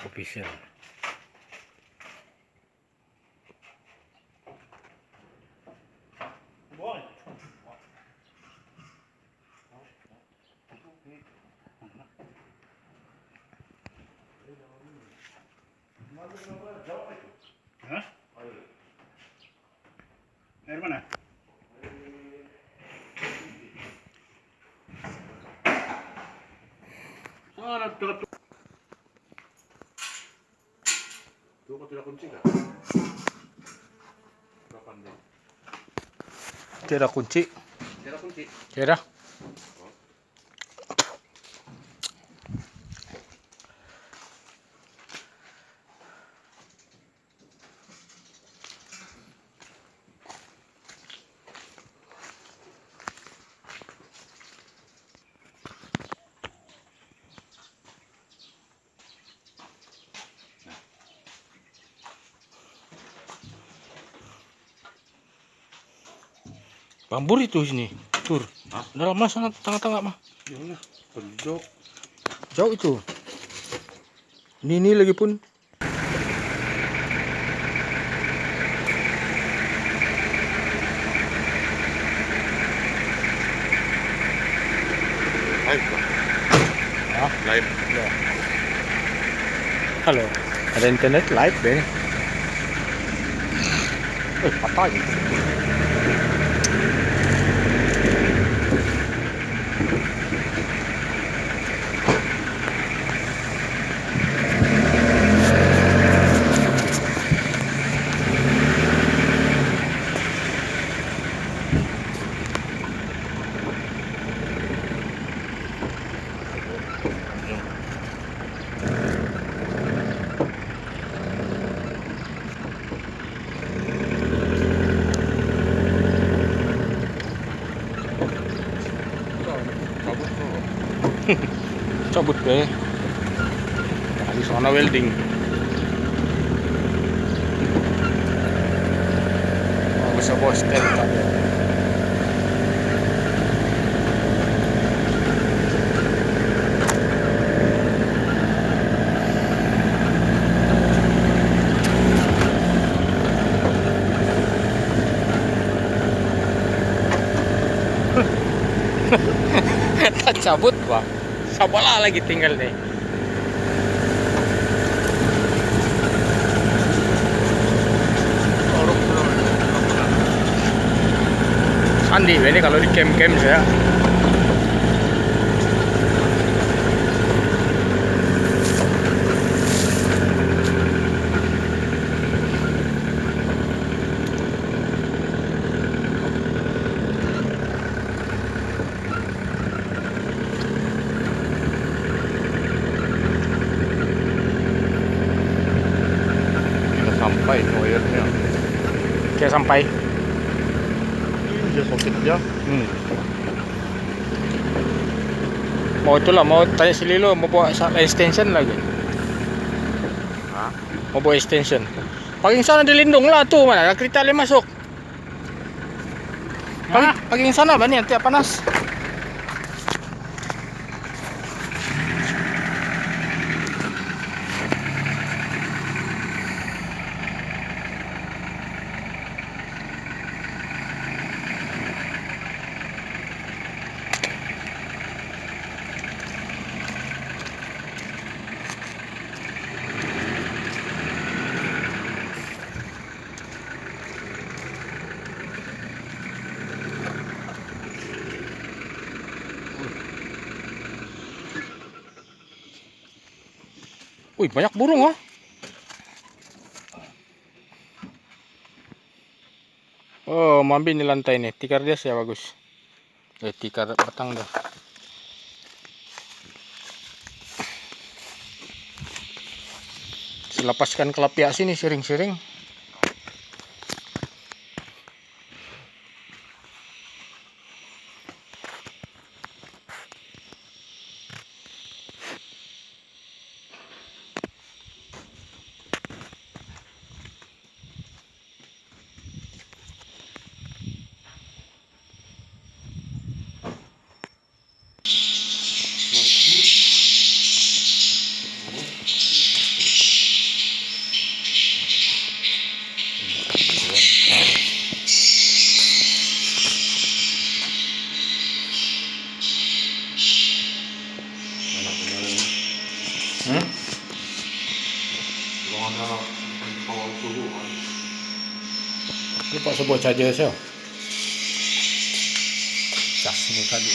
official. Hah? Air mana? Sana dekat. Tuh kok tidak kunci kah? Kapan deh? Tidak kunci. Tidak kunci. Tidak. Bambur itu sini, tur. Dalam mas sana tengah-tengah mah. Ya pojok. Jauh itu. Ini lagi pun. Live Pak. Ah, Live. ya. Halo, ada internet live deh. Patah gitu. Cabut deh. Di sana welding. Oh, bisa bawa stel tadi. Cabut bang. Sabalah lagi tinggal nih. Andi, ini kalau di camp-camp saya. Sampai wire-nya. Kayak sampai. Dia soket ya. Mau itulah, mau tanya si Lilo mau bawa extension lagi. Hah? Mau bawa extension. Paling sana dilindung lah tuh, mana kereta boleh masuk. Paling sana bani nanti panas. Wih, banyak burung oh. Oh, mambi di lantai nih. Tikar dia ya bagus. Tikar batang dah. Lepaskan kelapiak sini sering-sering. Lupa sebut saja saya. Cas ini tadi.